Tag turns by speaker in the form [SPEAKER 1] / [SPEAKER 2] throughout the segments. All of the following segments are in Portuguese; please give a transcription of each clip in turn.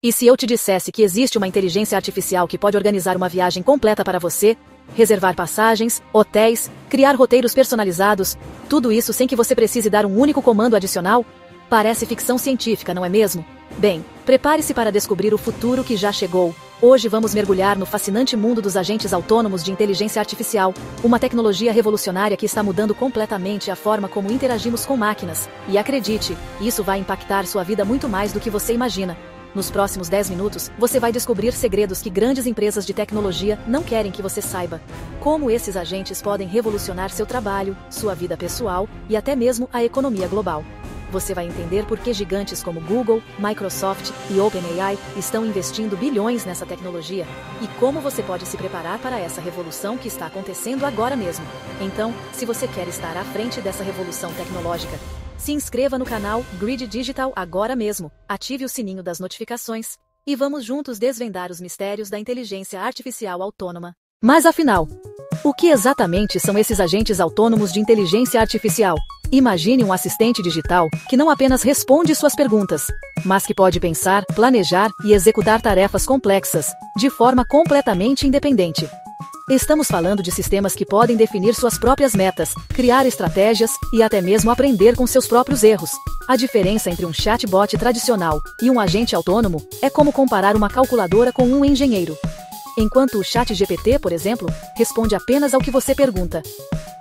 [SPEAKER 1] E se eu te dissesse que existe uma inteligência artificial que pode organizar uma viagem completa para você, reservar passagens, hotéis, criar roteiros personalizados, tudo isso sem que você precise dar um único comando adicional? Parece ficção científica, não é mesmo? Bem, prepare-se para descobrir o futuro que já chegou. Hoje vamos mergulhar no fascinante mundo dos agentes autônomos de inteligência artificial, uma tecnologia revolucionária que está mudando completamente a forma como interagimos com máquinas. E acredite, isso vai impactar sua vida muito mais do que você imagina. Nos próximos 10 minutos, você vai descobrir segredos que grandes empresas de tecnologia não querem que você saiba. Como esses agentes podem revolucionar seu trabalho, sua vida pessoal e até mesmo a economia global. Você vai entender por que gigantes como Google, Microsoft e OpenAI estão investindo bilhões nessa tecnologia e como você pode se preparar para essa revolução que está acontecendo agora mesmo. Então, se você quer estar à frente dessa revolução tecnológica, se inscreva no canal Grid Digital agora mesmo, ative o sininho das notificações e vamos juntos desvendar os mistérios da inteligência artificial autônoma. Mas afinal, o que exatamente são esses agentes autônomos de inteligência artificial? Imagine um assistente digital que não apenas responde suas perguntas, mas que pode pensar, planejar e executar tarefas complexas, de forma completamente independente. Estamos falando de sistemas que podem definir suas próprias metas, criar estratégias e até mesmo aprender com seus próprios erros. A diferença entre um chatbot tradicional e um agente autônomo é como comparar uma calculadora com um engenheiro. Enquanto o ChatGPT, por exemplo, responde apenas ao que você pergunta.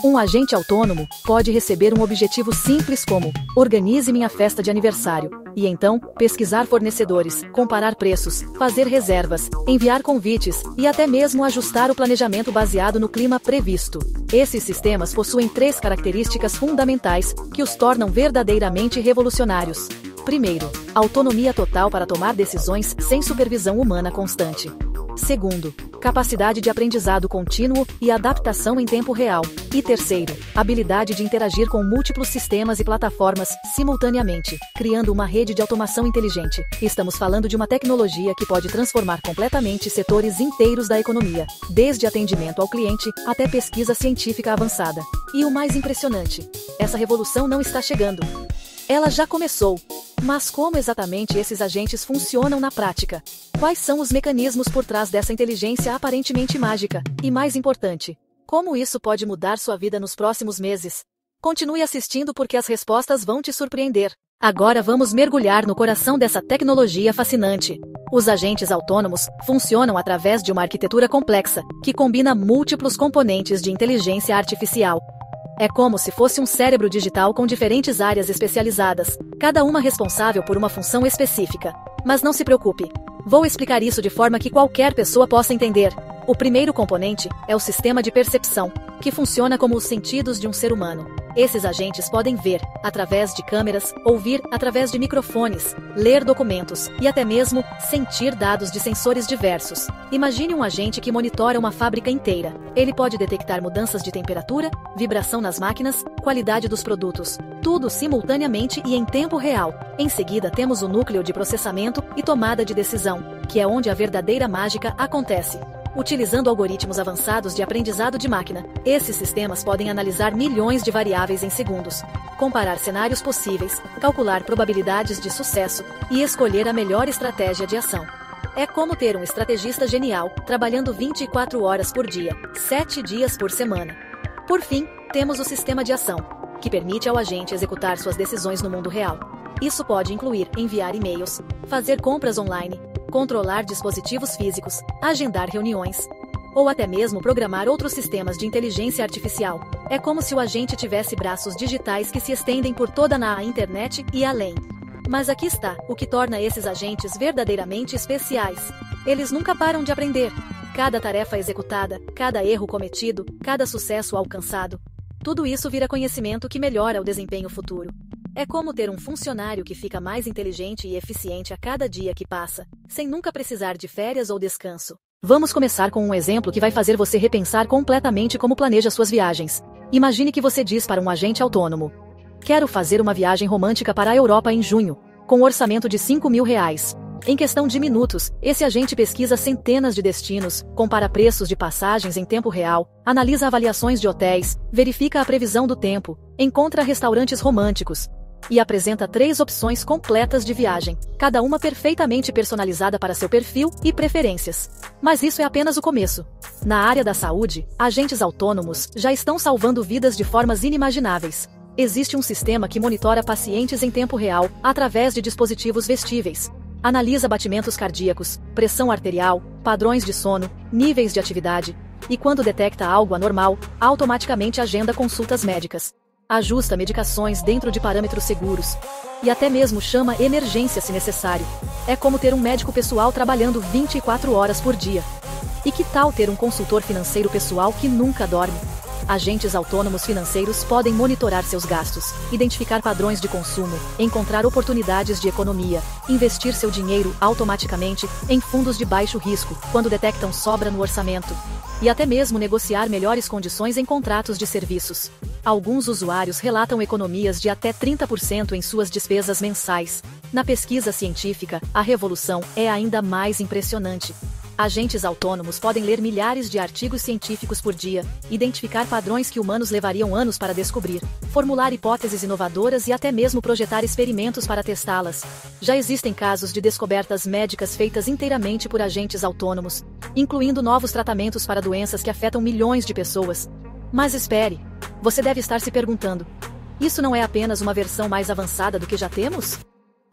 [SPEAKER 1] Um agente autônomo pode receber um objetivo simples como organize minha festa de aniversário, e então pesquisar fornecedores, comparar preços, fazer reservas, enviar convites e até mesmo ajustar o planejamento baseado no clima previsto. Esses sistemas possuem 3 características fundamentais que os tornam verdadeiramente revolucionários. Primeiro, autonomia total para tomar decisões sem supervisão humana constante. Segundo, capacidade de aprendizado contínuo e adaptação em tempo real. E terceiro, habilidade de interagir com múltiplos sistemas e plataformas simultaneamente, criando uma rede de automação inteligente. Estamos falando de uma tecnologia que pode transformar completamente setores inteiros da economia, desde atendimento ao cliente até pesquisa científica avançada. E o mais impressionante, essa revolução não está chegando. Ela já começou. Mas como exatamente esses agentes funcionam na prática? Quais são os mecanismos por trás dessa inteligência aparentemente mágica? E mais importante, como isso pode mudar sua vida nos próximos meses? Continue assistindo porque as respostas vão te surpreender. Agora vamos mergulhar no coração dessa tecnologia fascinante. Os agentes autônomos funcionam através de uma arquitetura complexa, que combina múltiplos componentes de inteligência artificial. É como se fosse um cérebro digital com diferentes áreas especializadas, cada uma responsável por uma função específica. Mas não se preocupe, vou explicar isso de forma que qualquer pessoa possa entender. O primeiro componente é o sistema de percepção, que funciona como os sentidos de um ser humano. Esses agentes podem ver, através de câmeras, ouvir, através de microfones, ler documentos e até mesmo sentir dados de sensores diversos. Imagine um agente que monitora uma fábrica inteira. Ele pode detectar mudanças de temperatura, vibração nas máquinas, qualidade dos produtos, tudo simultaneamente e em tempo real. Em seguida temos o núcleo de processamento e tomada de decisão, que é onde a verdadeira mágica acontece. Utilizando algoritmos avançados de aprendizado de máquina, esses sistemas podem analisar milhões de variáveis em segundos, comparar cenários possíveis, calcular probabilidades de sucesso e escolher a melhor estratégia de ação. É como ter um estrategista genial, trabalhando 24 horas por dia, 7 dias por semana. Por fim, temos o sistema de ação, que permite ao agente executar suas decisões no mundo real. Isso pode incluir enviar e-mails, fazer compras online, controlar dispositivos físicos, agendar reuniões, ou até mesmo programar outros sistemas de inteligência artificial. É como se o agente tivesse braços digitais que se estendem por toda a internet e além. Mas aqui está o que torna esses agentes verdadeiramente especiais. Eles nunca param de aprender. Cada tarefa executada, cada erro cometido, cada sucesso alcançado, tudo isso vira conhecimento que melhora o desempenho futuro. É como ter um funcionário que fica mais inteligente e eficiente a cada dia que passa, sem nunca precisar de férias ou descanso. Vamos começar com um exemplo que vai fazer você repensar completamente como planeja suas viagens. Imagine que você diz para um agente autônomo: quero fazer uma viagem romântica para a Europa em junho, com um orçamento de R$5.000. Em questão de minutos, esse agente pesquisa centenas de destinos, compara preços de passagens em tempo real, analisa avaliações de hotéis, verifica a previsão do tempo, encontra restaurantes românticos. e apresenta 3 opções completas de viagem, cada uma perfeitamente personalizada para seu perfil e preferências. Mas isso é apenas o começo. Na área da saúde, agentes autônomos já estão salvando vidas de formas inimagináveis. Existe um sistema que monitora pacientes em tempo real, através de dispositivos vestíveis. Analisa batimentos cardíacos, pressão arterial, padrões de sono, níveis de atividade, e quando detecta algo anormal, automaticamente agenda consultas médicas. Ajusta medicações dentro de parâmetros seguros. E até mesmo chama emergência se necessário. É como ter um médico pessoal trabalhando 24 horas por dia. E que tal ter um consultor financeiro pessoal que nunca dorme? Agentes autônomos financeiros podem monitorar seus gastos, identificar padrões de consumo, encontrar oportunidades de economia, investir seu dinheiro automaticamente em fundos de baixo risco, quando detectam sobra no orçamento, e até mesmo negociar melhores condições em contratos de serviços. Alguns usuários relatam economias de até 30% em suas despesas mensais. Na pesquisa científica, a revolução é ainda mais impressionante. Agentes autônomos podem ler milhares de artigos científicos por dia, identificar padrões que humanos levariam anos para descobrir, formular hipóteses inovadoras e até mesmo projetar experimentos para testá-las. Já existem casos de descobertas médicas feitas inteiramente por agentes autônomos, incluindo novos tratamentos para doenças que afetam milhões de pessoas. Mas espere, você deve estar se perguntando: isso não é apenas uma versão mais avançada do que já temos?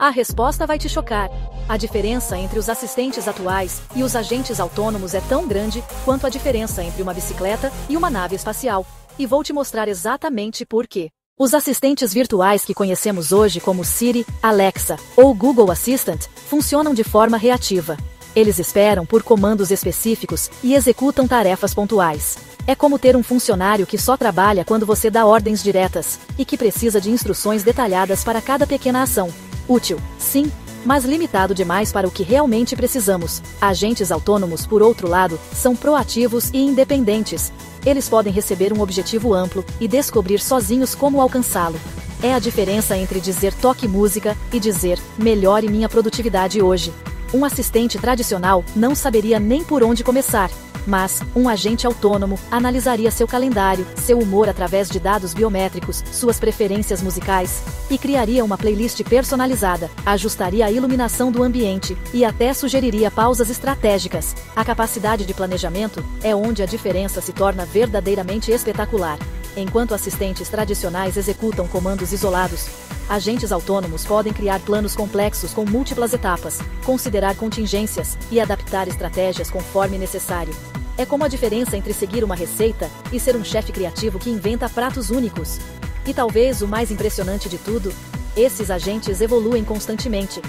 [SPEAKER 1] A resposta vai te chocar. A diferença entre os assistentes atuais e os agentes autônomos é tão grande quanto a diferença entre uma bicicleta e uma nave espacial. E vou te mostrar exatamente por quê. Os assistentes virtuais que conhecemos hoje como Siri, Alexa ou Google Assistant funcionam de forma reativa. Eles esperam por comandos específicos e executam tarefas pontuais. É como ter um funcionário que só trabalha quando você dá ordens diretas e que precisa de instruções detalhadas para cada pequena ação. Útil, sim, mas limitado demais para o que realmente precisamos. Agentes autônomos, por outro lado, são proativos e independentes. Eles podem receber um objetivo amplo e descobrir sozinhos como alcançá-lo. É a diferença entre dizer toque música e dizer melhore minha produtividade hoje. Um assistente tradicional não saberia nem por onde começar. Mas, um agente autônomo analisaria seu calendário, seu humor através de dados biométricos, suas preferências musicais, e criaria uma playlist personalizada, ajustaria a iluminação do ambiente, e até sugeriria pausas estratégicas. A capacidade de planejamento é onde a diferença se torna verdadeiramente espetacular. Enquanto assistentes tradicionais executam comandos isolados, agentes autônomos podem criar planos complexos com múltiplas etapas, considerar contingências e adaptar estratégias conforme necessário. É como a diferença entre seguir uma receita e ser um chefe criativo que inventa pratos únicos. E talvez o mais impressionante de tudo, esses agentes evoluem constantemente.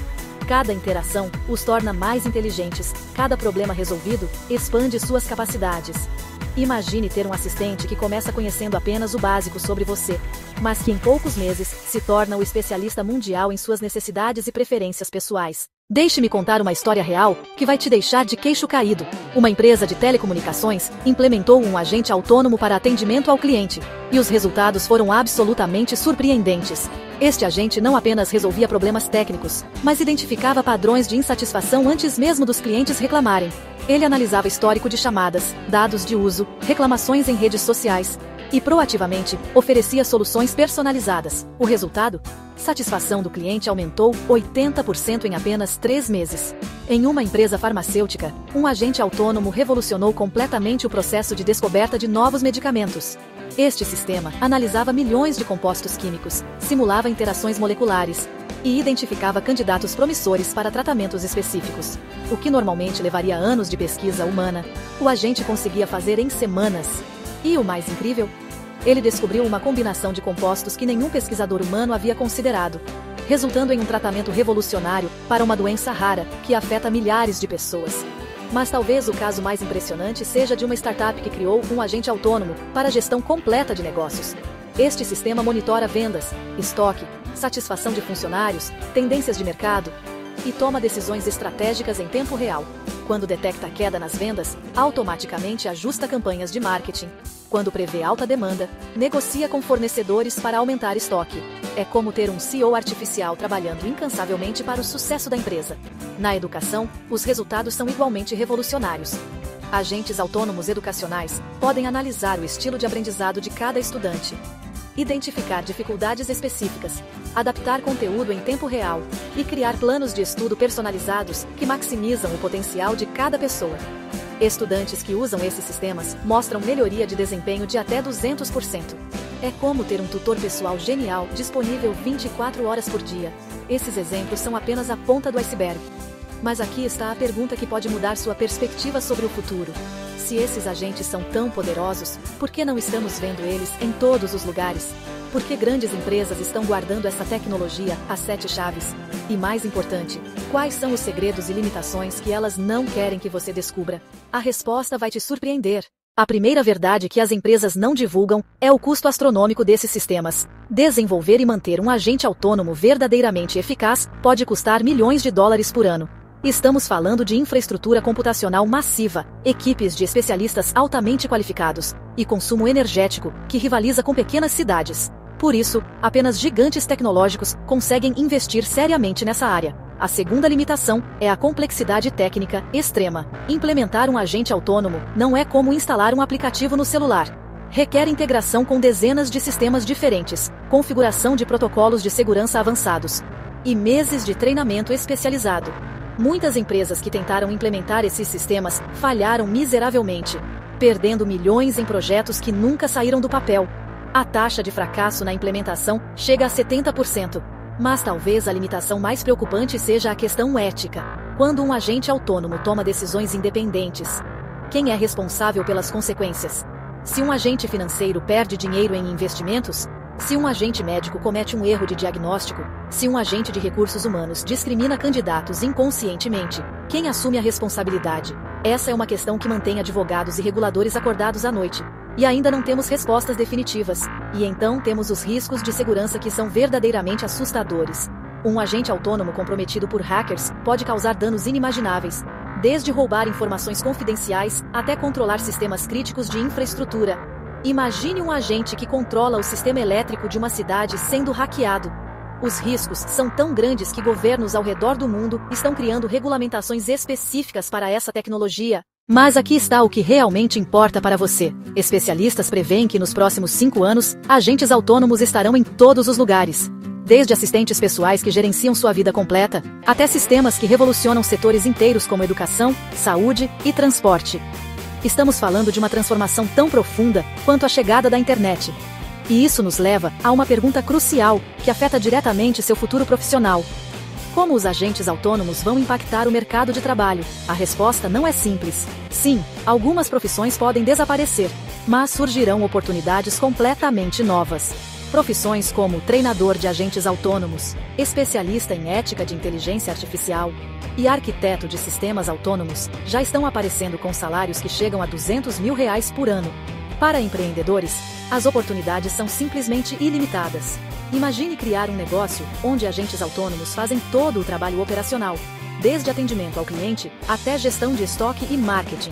[SPEAKER 1] Cada interação os torna mais inteligentes, cada problema resolvido expande suas capacidades. Imagine ter um assistente que começa conhecendo apenas o básico sobre você, mas que em poucos meses se torna o especialista mundial em suas necessidades e preferências pessoais. Deixe-me contar uma história real que vai te deixar de queixo caído. Uma empresa de telecomunicações implementou um agente autônomo para atendimento ao cliente, e os resultados foram absolutamente surpreendentes. Este agente não apenas resolvia problemas técnicos, mas identificava padrões de insatisfação antes mesmo dos clientes reclamarem. Ele analisava histórico de chamadas, dados de uso, reclamações em redes sociais e proativamente oferecia soluções personalizadas. O resultado? Satisfação do cliente aumentou 80% em apenas 3 meses. Em uma empresa farmacêutica, um agente autônomo revolucionou completamente o processo de descoberta de novos medicamentos. Este sistema analisava milhões de compostos químicos, simulava interações moleculares e identificava candidatos promissores para tratamentos específicos. O que normalmente levaria anos de pesquisa humana, o agente conseguia fazer em semanas. E o mais incrível? Ele descobriu uma combinação de compostos que nenhum pesquisador humano havia considerado, resultando em um tratamento revolucionário para uma doença rara que afeta milhares de pessoas. Mas talvez o caso mais impressionante seja de uma startup que criou um agente autônomo para a gestão completa de negócios. Este sistema monitora vendas, estoque, satisfação de funcionários, tendências de mercado e toma decisões estratégicas em tempo real. Quando detecta a queda nas vendas, automaticamente ajusta campanhas de marketing. Quando prevê alta demanda, negocia com fornecedores para aumentar estoque. É como ter um CEO artificial trabalhando incansavelmente para o sucesso da empresa. Na educação, os resultados são igualmente revolucionários. Agentes autônomos educacionais podem analisar o estilo de aprendizado de cada estudante, identificar dificuldades específicas adaptar conteúdo em tempo real e criar planos de estudo personalizados que maximizam o potencial de cada pessoa. Estudantes que usam esses sistemas mostram melhoria de desempenho de até 200%. É como ter um tutor pessoal genial disponível 24 horas por dia. Esses exemplos são apenas a ponta do iceberg. Mas aqui está a pergunta que pode mudar sua perspectiva sobre o futuro. Se esses agentes são tão poderosos, por que não estamos vendo eles em todos os lugares? Por que grandes empresas estão guardando essa tecnologia às 7 chaves? E mais importante, quais são os segredos e limitações que elas não querem que você descubra? A resposta vai te surpreender. A primeira verdade que as empresas não divulgam é o custo astronômico desses sistemas. Desenvolver e manter um agente autônomo verdadeiramente eficaz pode custar milhões de dólares por ano. Estamos falando de infraestrutura computacional massiva, equipes de especialistas altamente qualificados e consumo energético que rivaliza com pequenas cidades. Por isso, apenas gigantes tecnológicos conseguem investir seriamente nessa área. A segunda limitação é a complexidade técnica extrema. Implementar um agente autônomo não é como instalar um aplicativo no celular. Requer integração com dezenas de sistemas diferentes, configuração de protocolos de segurança avançados e meses de treinamento especializado. Muitas empresas que tentaram implementar esses sistemas falharam miseravelmente, perdendo milhões em projetos que nunca saíram do papel. A taxa de fracasso na implementação chega a 70%. Mas talvez a limitação mais preocupante seja a questão ética. Quando um agente autônomo toma decisões independentes, quem é responsável pelas consequências? Se um agente financeiro perde dinheiro em investimentos, se um agente médico comete um erro de diagnóstico, se um agente de recursos humanos discrimina candidatos inconscientemente, quem assume a responsabilidade? Essa é uma questão que mantém advogados e reguladores acordados à noite. E ainda não temos respostas definitivas. E então temos os riscos de segurança que são verdadeiramente assustadores. Um agente autônomo comprometido por hackers pode causar danos inimagináveis, desde roubar informações confidenciais até controlar sistemas críticos de infraestrutura. Imagine um agente que controla o sistema elétrico de uma cidade sendo hackeado. Os riscos são tão grandes que governos ao redor do mundo estão criando regulamentações específicas para essa tecnologia. Mas aqui está o que realmente importa para você. Especialistas preveem que nos próximos 5 anos, agentes autônomos estarão em todos os lugares. Desde assistentes pessoais que gerenciam sua vida completa, até sistemas que revolucionam setores inteiros como educação, saúde e transporte. Estamos falando de uma transformação tão profunda quanto a chegada da internet. E isso nos leva a uma pergunta crucial, que afeta diretamente seu futuro profissional. Como os agentes autônomos vão impactar o mercado de trabalho? A resposta não é simples. Sim, algumas profissões podem desaparecer, mas surgirão oportunidades completamente novas. Profissões como treinador de agentes autônomos, especialista em ética de inteligência artificial e arquiteto de sistemas autônomos já estão aparecendo com salários que chegam a R$200 mil por ano. Para empreendedores, as oportunidades são simplesmente ilimitadas. Imagine criar um negócio onde agentes autônomos fazem todo o trabalho operacional, desde atendimento ao cliente até gestão de estoque e marketing.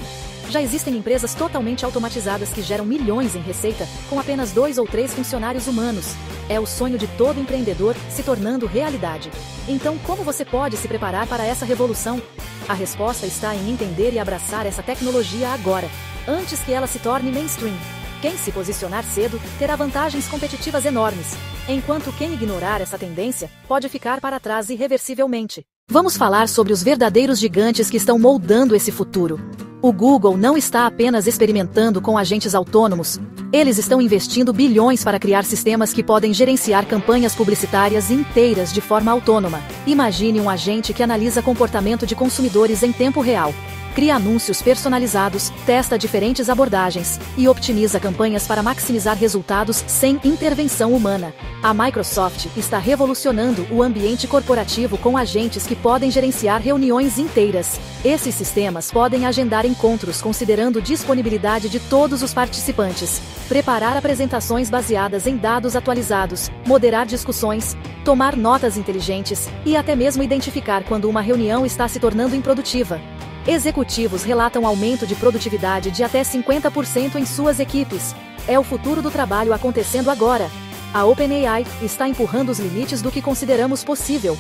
[SPEAKER 1] Já existem empresas totalmente automatizadas que geram milhões em receita com apenas 2 ou 3 funcionários humanos. É o sonho de todo empreendedor se tornando realidade. Então, como você pode se preparar para essa revolução? A resposta está em entender e abraçar essa tecnologia agora, antes que ela se torne mainstream. Quem se posicionar cedo terá vantagens competitivas enormes, enquanto quem ignorar essa tendência pode ficar para trás irreversivelmente. Vamos falar sobre os verdadeiros gigantes que estão moldando esse futuro. O Google não está apenas experimentando com agentes autônomos. Eles estão investindo bilhões para criar sistemas que podem gerenciar campanhas publicitárias inteiras de forma autônoma. Imagine um agente que analisa comportamento de consumidores em tempo real, cria anúncios personalizados, testa diferentes abordagens e optimiza campanhas para maximizar resultados sem intervenção humana. A Microsoft está revolucionando o ambiente corporativo com agentes que podem gerenciar reuniões inteiras. Esses sistemas podem agendar encontros considerando disponibilidade de todos os participantes, preparar apresentações baseadas em dados atualizados, moderar discussões, tomar notas inteligentes e até mesmo identificar quando uma reunião está se tornando improdutiva. Executivos relatam aumento de produtividade de até 50% em suas equipes. É o futuro do trabalho acontecendo agora. A OpenAI está empurrando os limites do que consideramos possível.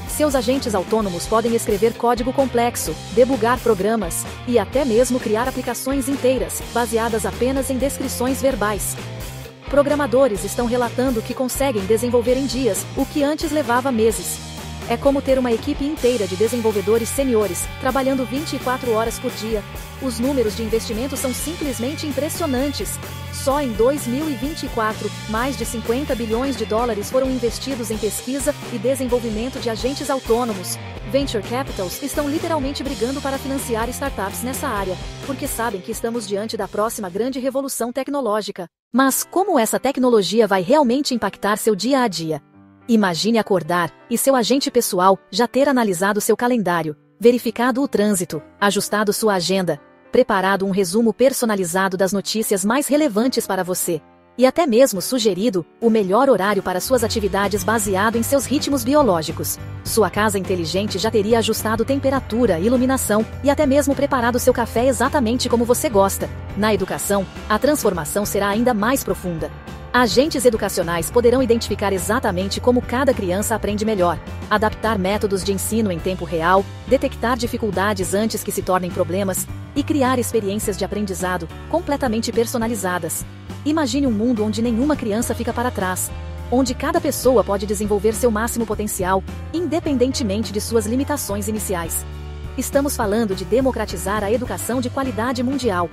[SPEAKER 1] Seus agentes autônomos podem escrever código complexo, debugar programas e até mesmo criar aplicações inteiras, baseadas apenas em descrições verbais. Programadores estão relatando que conseguem desenvolver em dias, o que antes levava meses. É como ter uma equipe inteira de desenvolvedores seniores, trabalhando 24 horas por dia. Os números de investimento são simplesmente impressionantes. Só em 2024, mais de 50 bilhões de dólares foram investidos em pesquisa e desenvolvimento de agentes autônomos. Venture Capitals estão literalmente brigando para financiar startups nessa área, porque sabem que estamos diante da próxima grande revolução tecnológica. Mas como essa tecnologia vai realmente impactar seu dia a dia? Imagine acordar e seu agente pessoal já ter analisado seu calendário, verificado o trânsito, ajustado sua agenda, preparado um resumo personalizado das notícias mais relevantes para você, e até mesmo sugerido o melhor horário para suas atividades baseado em seus ritmos biológicos. Sua casa inteligente já teria ajustado temperatura, iluminação e até mesmo preparado seu café exatamente como você gosta. Na educação, a transformação será ainda mais profunda. Agentes educacionais poderão identificar exatamente como cada criança aprende melhor, adaptar métodos de ensino em tempo real, detectar dificuldades antes que se tornem problemas e criar experiências de aprendizado completamente personalizadas. Imagine um mundo onde nenhuma criança fica para trás, onde cada pessoa pode desenvolver seu máximo potencial, independentemente de suas limitações iniciais. Estamos falando de democratizar a educação de qualidade mundial.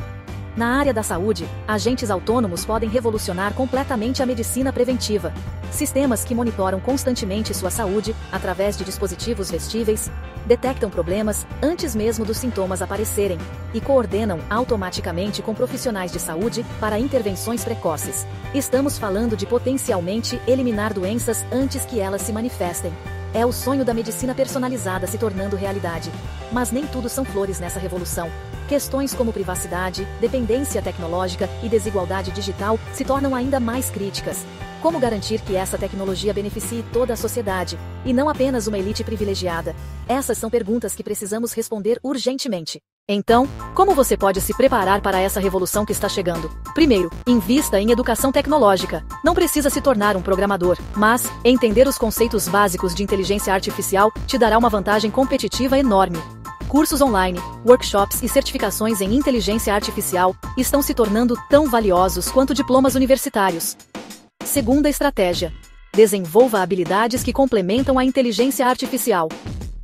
[SPEAKER 1] Na área da saúde, agentes autônomos podem revolucionar completamente a medicina preventiva. Sistemas que monitoram constantemente sua saúde, através de dispositivos vestíveis, detectam problemas antes mesmo dos sintomas aparecerem, e coordenam automaticamente com profissionais de saúde para intervenções precoces. Estamos falando de potencialmente eliminar doenças antes que elas se manifestem. É o sonho da medicina personalizada se tornando realidade. Mas nem tudo são flores nessa revolução. Questões como privacidade, dependência tecnológica e desigualdade digital se tornam ainda mais críticas. Como garantir que essa tecnologia beneficie toda a sociedade, e não apenas uma elite privilegiada? Essas são perguntas que precisamos responder urgentemente. Então, como você pode se preparar para essa revolução que está chegando? Primeiro, invista em educação tecnológica. Não precisa se tornar um programador, mas entender os conceitos básicos de inteligência artificial te dará uma vantagem competitiva enorme. Cursos online, workshops e certificações em inteligência artificial estão se tornando tão valiosos quanto diplomas universitários. Segunda estratégia: desenvolva habilidades que complementam a inteligência artificial.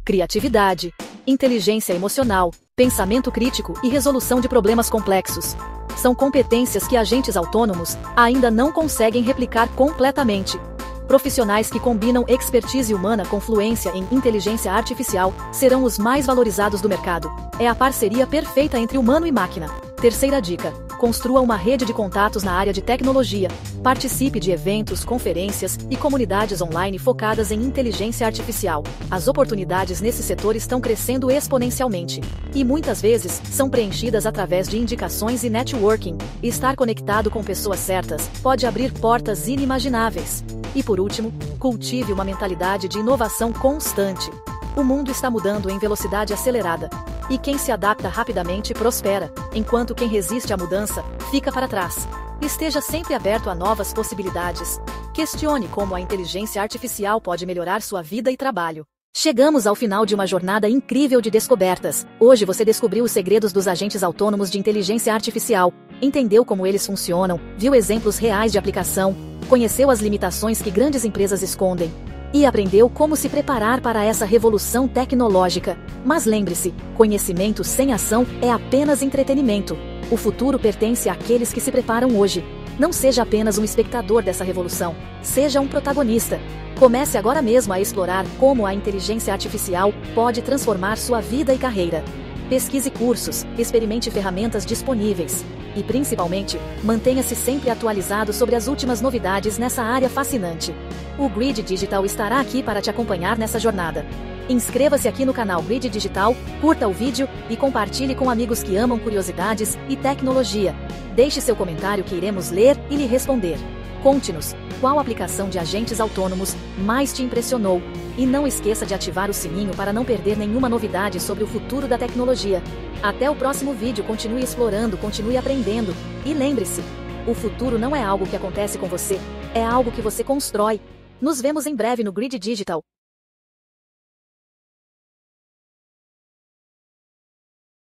[SPEAKER 1] Criatividade, inteligência emocional, pensamento crítico e resolução de problemas complexos. São competências que agentes autônomos ainda não conseguem replicar completamente. Profissionais que combinam expertise humana com fluência em inteligência artificial serão os mais valorizados do mercado. É a parceria perfeita entre humano e máquina. Terceira dica: construa uma rede de contatos na área de tecnologia. Participe de eventos, conferências e comunidades online focadas em inteligência artificial. As oportunidades nesse setor estão crescendo exponencialmente. E muitas vezes são preenchidas através de indicações e networking. Estar conectado com pessoas certas pode abrir portas inimagináveis. E por último, cultive uma mentalidade de inovação constante. O mundo está mudando em velocidade acelerada. E quem se adapta rapidamente prospera, enquanto quem resiste à mudança fica para trás. Esteja sempre aberto a novas possibilidades. Questione como a inteligência artificial pode melhorar sua vida e trabalho. Chegamos ao final de uma jornada incrível de descobertas. Hoje você descobriu os segredos dos agentes autônomos de inteligência artificial, entendeu como eles funcionam, viu exemplos reais de aplicação, conheceu as limitações que grandes empresas escondem e aprendeu como se preparar para essa revolução tecnológica. Mas lembre-se, conhecimento sem ação é apenas entretenimento. O futuro pertence àqueles que se preparam hoje. Não seja apenas um espectador dessa revolução, seja um protagonista. Comece agora mesmo a explorar como a inteligência artificial pode transformar sua vida e carreira. Pesquise cursos, experimente ferramentas disponíveis e, principalmente, mantenha-se sempre atualizado sobre as últimas novidades nessa área fascinante. O Grid Digital estará aqui para te acompanhar nessa jornada. Inscreva-se aqui no canal Grid Digital, curta o vídeo e compartilhe com amigos que amam curiosidades e tecnologia. Deixe seu comentário que iremos ler e lhe responder. Conte-nos qual aplicação de agentes autônomos mais te impressionou. E não esqueça de ativar o sininho para não perder nenhuma novidade sobre o futuro da tecnologia. Até o próximo vídeo. Continue explorando, continue aprendendo. E lembre-se, o futuro não é algo que acontece com você, é algo que você constrói. Nos vemos em breve no Grid Digital.